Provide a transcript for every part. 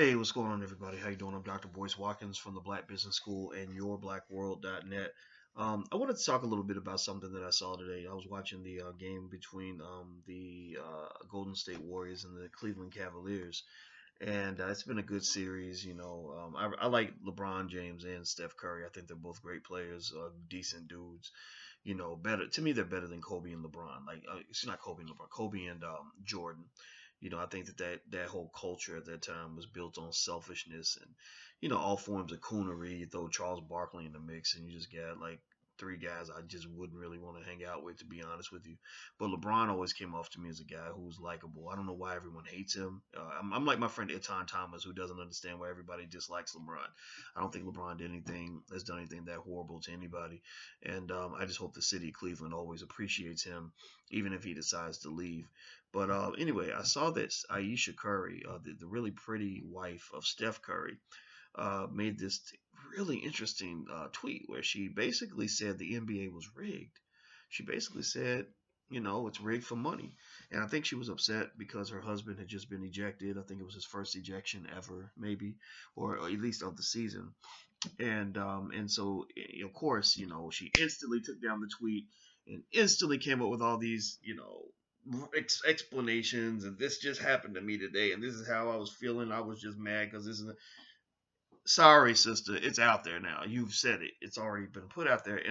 Hey, what's going on, everybody? How you doing? I'm Dr. Boyce Watkins from the Black Business School and YourBlackWorld.net. I wanted to talk a little bit about something that I saw today. I was watching the game between the Golden State Warriors and the Cleveland Cavaliers, and it's been a good series. I like LeBron James and Steph Curry. I think they're both great players, decent dudes. Better to me, they're better than Kobe and LeBron. Like, it's not Kobe and LeBron, Kobe and Jordan. I think that whole culture at that time was built on selfishness and, all forms of coonery. You throw Charles Barkley in the mix, and you just got like three guys I just wouldn't really want to hang out with, to be honest with you. But LeBron always came off to me as a guy who was likable. I don't know why everyone hates him. I'm like my friend Etan Thomas, who doesn't understand why everybody dislikes LeBron. I don't think LeBron has done anything that horrible to anybody, and I just hope the city of Cleveland always appreciates him, even if he decides to leave. But anyway, I saw this Ayesha Curry, the really pretty wife of Steph Curry, made this really interesting tweet where she basically said the NBA was rigged. She basically said, it's rigged for money. And I think she was upset because her husband had just been ejected. I think it was his first ejection ever, maybe, or at least of the season. And so, of course, she instantly took down the tweet and instantly came up with all these, explanations, and this just happened to me today, and this is how I was feeling. I was just mad because this is sorry, sister. It's out there now. You've said it. It's already been put out there,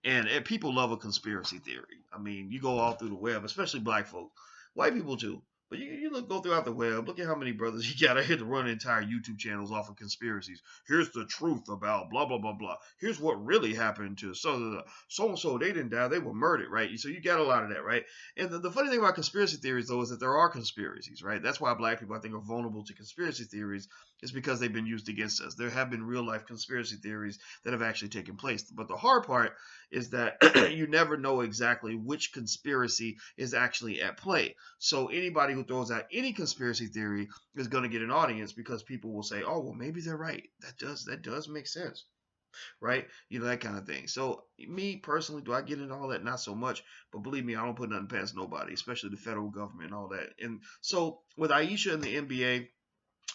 and people love a conspiracy theory. I mean, you go all through the web, especially black folks, white people too. But you look go throughout the web. Look at how many brothers you got out here to run entire YouTube channels off of conspiracies. Here's the truth about blah blah blah blah. Here's what really happened to so and so. They didn't die. They were murdered, right? So you got a lot of that, right? And the funny thing about conspiracy theories, though, is that there are conspiracies, right? That's why black people, I think, are vulnerable to conspiracy theories. Is because they've been used against us. There have been real life conspiracy theories that have actually taken place. But the hard part is that you never know exactly which conspiracy is actually at play. So anybody who throws out any conspiracy theory is going to get an audience because people will say, "Oh, well, maybe they're right. That does make sense." Right? That kind of thing. So me personally, do I get into all that? Not so much, but believe me, I don't put nothing past nobody, especially the federal government and all that. And so with Ayesha and the NBA,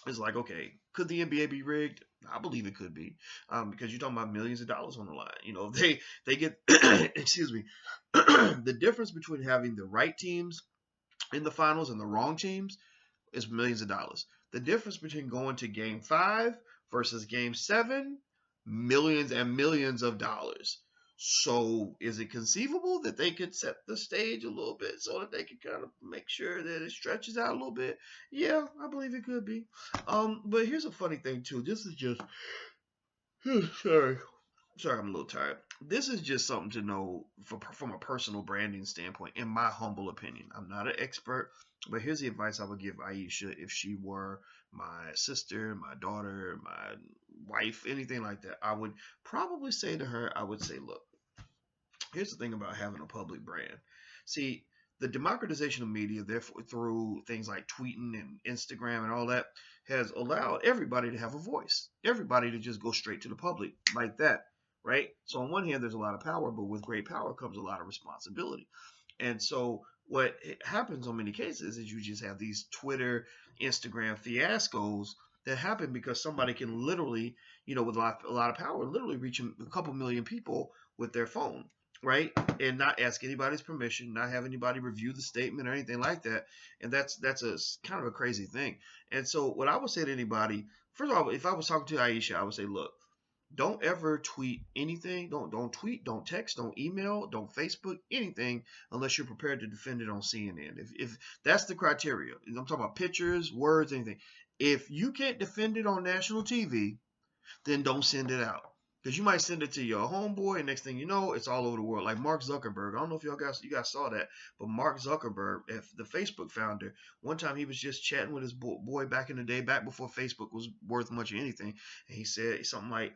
it's like, okay, could the NBA be rigged? I believe it could be, because you're talking about millions of dollars on the line. They get, excuse me, the difference between having the right teams in the finals and the wrong teams is millions of dollars. The difference between going to Game 5 versus Game 7, millions and millions of dollars. So is it conceivable that they could set the stage a little bit so that they could kind of make sure that it stretches out a little bit? Yeah, I believe it could be. But here's a funny thing too. This is just sorry, I'm a little tired. This is just something to know from a personal branding standpoint, in my humble opinion. I'm not an expert, but here's the advice I would give Ayesha if she were my sister, my daughter, my wife, anything like that. I would probably say to her, I would say, look, here's the thing about having a public brand. See, the democratization of media, therefore, through things like tweeting and Instagram and all that, has allowed everybody to have a voice. Everybody to just go straight to the public like that, right? So on one hand, there's a lot of power, but with great power comes a lot of responsibility. And so what happens in many cases is you just have these Twitter, Instagram fiascos that happen because somebody can literally, with a lot of power, literally reach a couple million people with their phone, right? And not ask anybody's permission, not have anybody review the statement or anything like that. And that's a kind of a crazy thing. And so what I would say to anybody, first of all, if I was talking to Ayesha, I would say, look, don't ever tweet anything. Don't tweet, don't text, don't email, don't Facebook anything unless you're prepared to defend it on CNN. If that's the criteria, I'm talking about pictures, words, anything. If you can't defend it on national TV, then don't send it out. Because you might send it to your homeboy, and next thing you know, it's all over the world. Like Mark Zuckerberg. I don't know if you guys saw that, but Mark Zuckerberg, the Facebook founder, one time he was just chatting with his boy back in the day, back before Facebook was worth much of anything, and he said something like,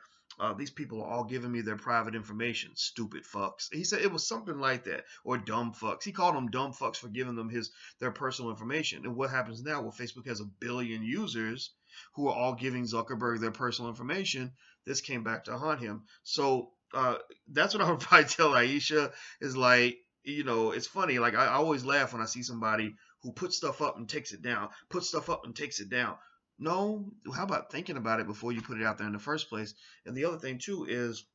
these people are all giving me their private information, stupid fucks. He said it was something like that, or dumb fucks. He called them dumb fucks for giving them their personal information. And what happens now? Well, Facebook has 1 billion users who are all giving Zuckerberg their personal information. This came back to haunt him. So that's what I would probably tell Ayesha is like, it's funny. Like I always laugh when I see somebody who puts stuff up and takes it down, puts stuff up and takes it down. No, how about thinking about it before you put it out there in the first place? And the other thing too is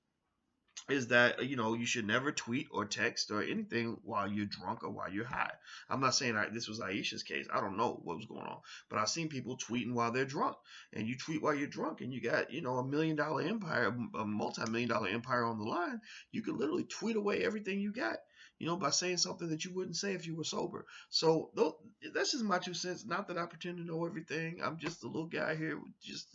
that you should never tweet or text or anything while you're drunk or while you're high. I'm not saying this was Ayesha's case. I don't know what was going on, but I've seen people tweeting while they're drunk. And you tweet while you're drunk, and you got $1 million empire, a multi-million-dollar empire on the line. You could literally tweet away everything you got. By saying something that you wouldn't say if you were sober. So that's just my 2 cents. Not that I pretend to know everything. I'm just a little guy here, just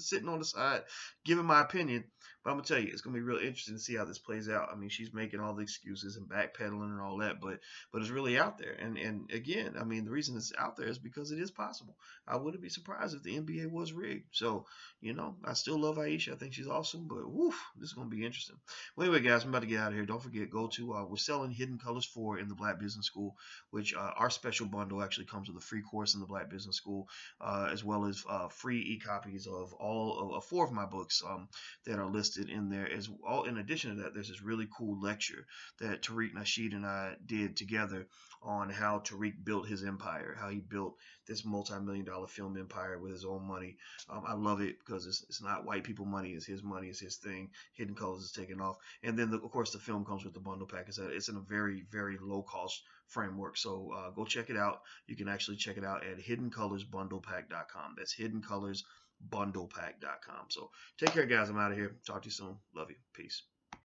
sitting on the side, giving my opinion. But I'm gonna tell you, it's gonna be real interesting to see how this plays out. I mean, she's making all the excuses and backpedaling and all that, but it's really out there. And again, I mean, the reason it's out there is because it is possible. I wouldn't be surprised if the NBA was rigged. So, I still love Ayesha. I think she's awesome. But woof, this is gonna be interesting. Well, anyway, guys, I'm about to get out of here. Don't forget, go to we're selling Hidden Colors 4 in the Black Business School, which our special bundle actually comes with a free course in the Black Business School, as well as free e-copies of all of 4 of my books that are listed in there. As all in addition to that, there's this really cool lecture that Tariq Nasheed and I did together on how Tariq built his empire, how he built this multi-million-dollar film empire with his own money. I love it because it's not white people money, it's his thing. Hidden Colors is taking off. And then, of course, the film comes with the bundle pack. It's in a very, very low-cost framework. So go check it out. You can actually check it out at hiddencolorsbundlepack.com. That's hiddencolorsbundlepack.com. So take care, guys. I'm out of here. Talk to you soon. Love you. Peace.